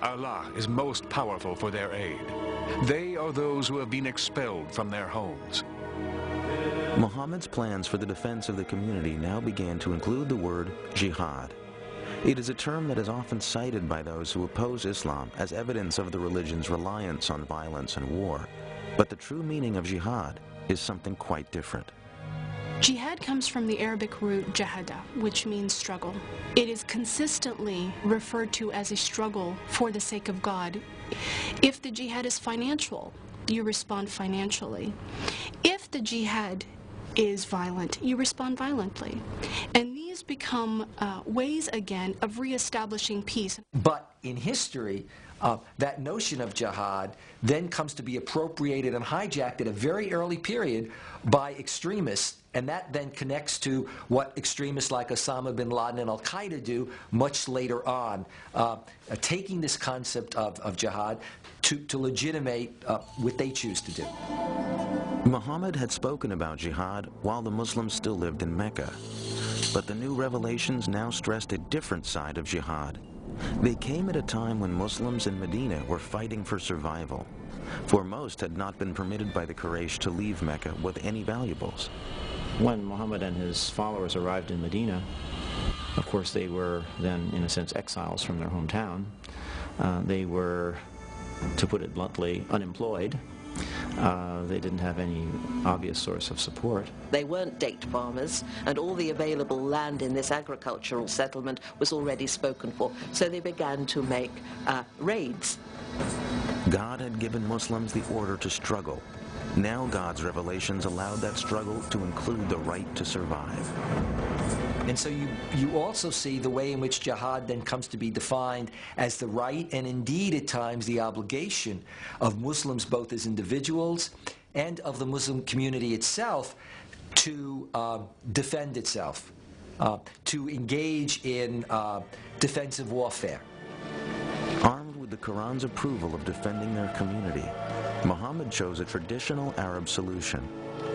Allah is most powerful for their aid. They are those who have been expelled from their homes. Muhammad's plans for the defense of the community now began to include the word jihad. It is a term that is often cited by those who oppose Islam as evidence of the religion's reliance on violence and war. But the true meaning of jihad is something quite different. Jihad comes from the Arabic root jahada, which means struggle. It is consistently referred to as a struggle for the sake of God. If the jihad is financial, you respond financially. If the jihad is violent, you respond violently. And these become ways, again, of reestablishing peace. But in history, that notion of jihad then comes to be appropriated and hijacked at a very early period by extremists, and that then connects to what extremists like Osama bin Laden and Al-Qaeda do much later on, taking this concept of jihad to legitimate what they choose to do. Muhammad had spoken about jihad while the Muslims still lived in Mecca, but the new revelations now stressed a different side of jihad. They came at a time when Muslims in Medina were fighting for survival, for most had not been permitted by the Quraysh to leave Mecca with any valuables. When Muhammad and his followers arrived in Medina, of course they were then, in a sense, exiles from their hometown. They were, to put it bluntly, unemployed. They didn't have any obvious source of support. They weren't date farmers, and all the available land in this agricultural settlement was already spoken for, so they began to make raids. God had given Muslims the order to struggle. Now God's revelations allowed that struggle to include the right to survive. And so you also see the way in which jihad then comes to be defined as the right, and indeed at times the obligation, of Muslims both as individuals and of the Muslim community itself to defend itself, to engage in defensive warfare. Armed with the Quran's approval of defending their community, Muhammad chose a traditional Arab solution: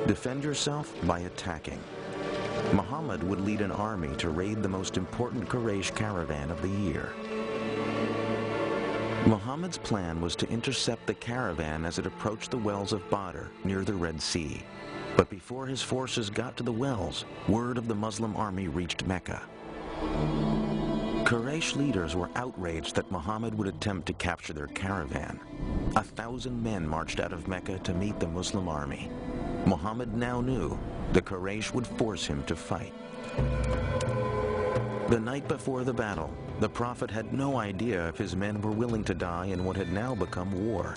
defend yourself by attacking. Muhammad would lead an army to raid the most important Quraysh caravan of the year. Muhammad's plan was to intercept the caravan as it approached the wells of Badr near the Red Sea. But before his forces got to the wells, word of the Muslim army reached Mecca. Quraysh leaders were outraged that Muhammad would attempt to capture their caravan. 1,000 men marched out of Mecca to meet the Muslim army. Muhammad now knew the Quraysh would force him to fight. The night before the battle, the Prophet had no idea if his men were willing to die in what had now become war.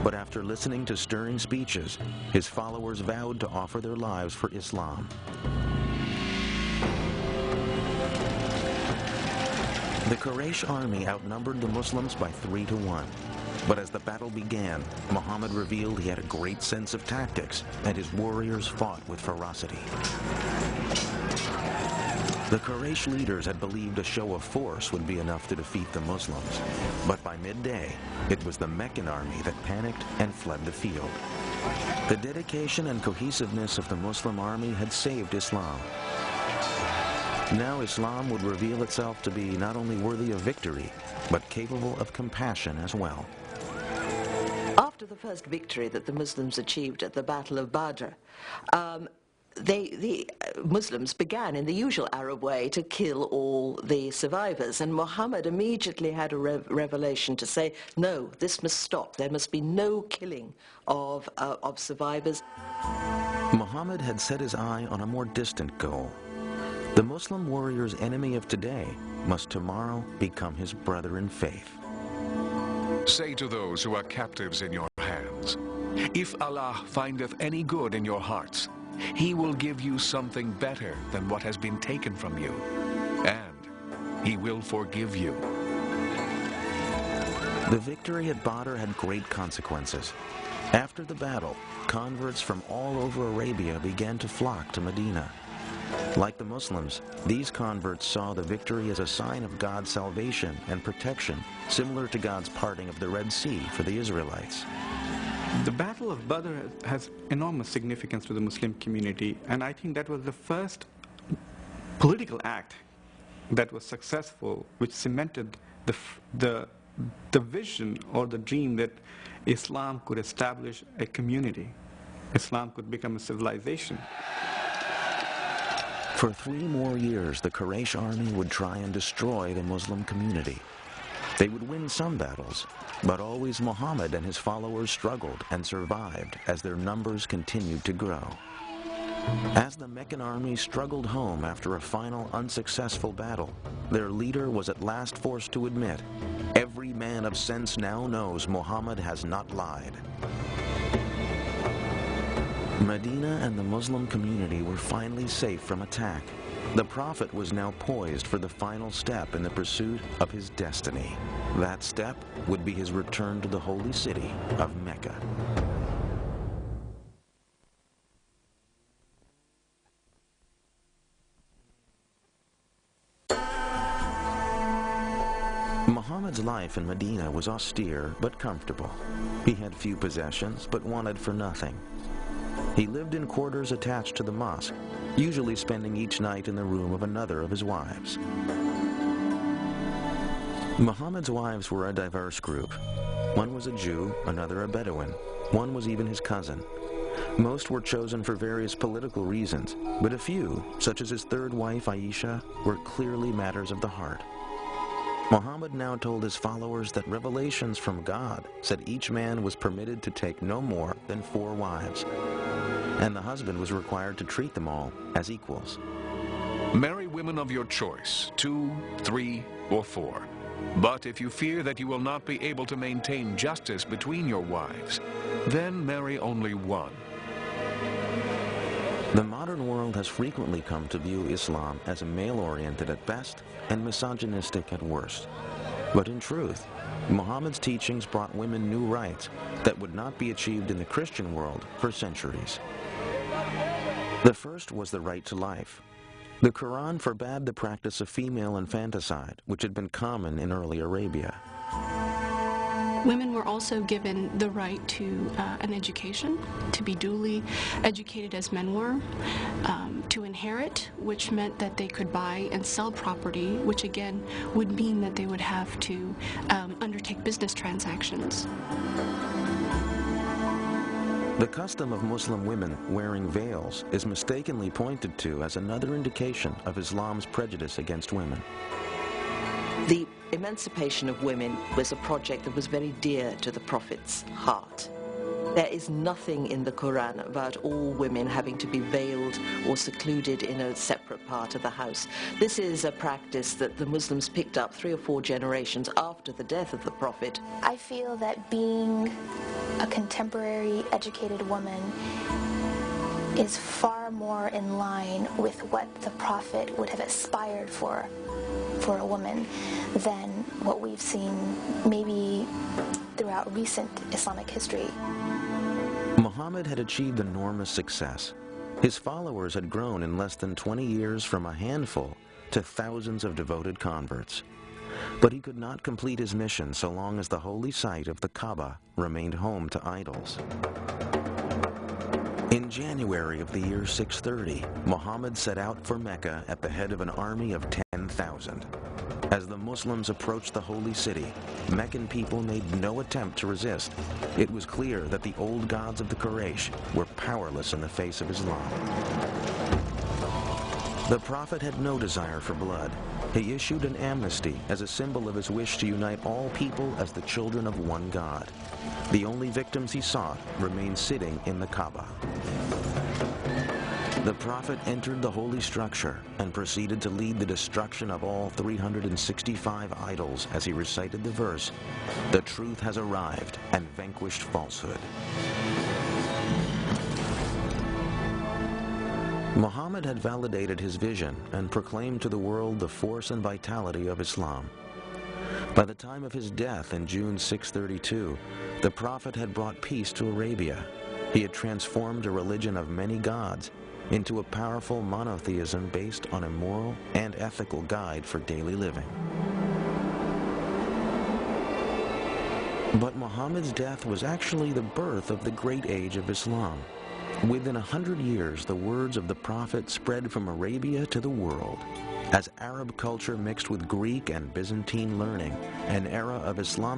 But after listening to stirring speeches, his followers vowed to offer their lives for Islam. The Quraysh army outnumbered the Muslims by 3 to 1. But as the battle began, Muhammad revealed he had a great sense of tactics, and his warriors fought with ferocity. The Quraysh leaders had believed a show of force would be enough to defeat the Muslims. But by midday, it was the Meccan army that panicked and fled the field. The dedication and cohesiveness of the Muslim army had saved Islam. Now Islam would reveal itself to be not only worthy of victory, but capable of compassion as well. After the first victory that the Muslims achieved at the Battle of Badr, the Muslims began in the usual Arab way to kill all the survivors, and Muhammad immediately had a revelation to say, no, this must stop. There must be no killing of survivors. Muhammad had set his eye on a more distant goal. The Muslim warrior's enemy of today must tomorrow become his brother in faith. Say to those who are captives in your hands, if Allah findeth any good in your hearts, He will give you something better than what has been taken from you, and He will forgive you. The victory at Badr had great consequences. After the battle, converts from all over Arabia began to flock to Medina. Like the Muslims, these converts saw the victory as a sign of God's salvation and protection, similar to God's parting of the Red Sea for the Israelites. The Battle of Badr has enormous significance to the Muslim community, and I think that was the first political act that was successful, which cemented the the vision or the dream that Islam could establish a community. Islam could become a civilization. For 3 more years, the Quraysh army would try and destroy the Muslim community. They would win some battles, but always Muhammad and his followers struggled and survived as their numbers continued to grow. As the Meccan army struggled home after a final unsuccessful battle, their leader was at last forced to admit, "Every man of sense now knows Muhammad has not lied." Medina and the Muslim community were finally safe from attack. The Prophet was now poised for the final step in the pursuit of his destiny. That step would be his return to the holy city of Mecca. Muhammad's life in Medina was austere but comfortable. He had few possessions but wanted for nothing. He lived in quarters attached to the mosque, usually spending each night in the room of another of his wives. Muhammad's wives were a diverse group. One was a Jew, another a Bedouin. One was even his cousin. Most were chosen for various political reasons, but a few, such as his third wife Aisha, were clearly matters of the heart. Muhammad now told his followers that revelations from God said each man was permitted to take no more than 4 wives, and the husband was required to treat them all as equals. Marry women of your choice, 2, 3, or 4. But if you fear that you will not be able to maintain justice between your wives, then marry only 1. The modern world has frequently come to view Islam as male-oriented at best and misogynistic at worst. But in truth, Muhammad's teachings brought women new rights that would not be achieved in the Christian world for centuries. The first was the right to life. The Quran forbade the practice of female infanticide, which had been common in early Arabia. Women were also given the right to an education, to be duly educated as men were, to inherit, which meant that they could buy and sell property, which again would mean that they would have to undertake business transactions. The custom of Muslim women wearing veils is mistakenly pointed to as another indication of Islam's prejudice against women. The emancipation of women was a project that was very dear to the Prophet's heart. There is nothing in the Quran about all women having to be veiled or secluded in a separate part of the house. This is a practice that the Muslims picked up 3 or 4 generations after the death of the Prophet. I feel that being a contemporary educated woman is far more in line with what the Prophet would have aspired for a woman than what we've seen maybe throughout recent Islamic history. Muhammad had achieved enormous success. His followers had grown in less than 20 years from a handful to thousands of devoted converts. But he could not complete his mission so long as the holy site of the Kaaba remained home to idols. In January of the year 630, Muhammad set out for Mecca at the head of an army of 10,000. As the Muslims approached the holy city, Meccan people made no attempt to resist. It was clear that the old gods of the Quraysh were powerless in the face of Islam. The Prophet had no desire for blood. He issued an amnesty as a symbol of his wish to unite all people as the children of one God. The only victims he sought remained sitting in the Kaaba. The Prophet entered the holy structure and proceeded to lead the destruction of all 365 idols as he recited the verse, "The truth has arrived and vanquished falsehood." Muhammad had validated his vision and proclaimed to the world the force and vitality of Islam. By the time of his death in June 632, the Prophet had brought peace to Arabia. He had transformed a religion of many gods into a powerful monotheism based on a moral and ethical guide for daily living. But Muhammad's death was actually the birth of the great age of Islam. Within 100 years, the words of the Prophet spread from Arabia to the world. As Arab culture mixed with Greek and Byzantine learning, an era of Islamic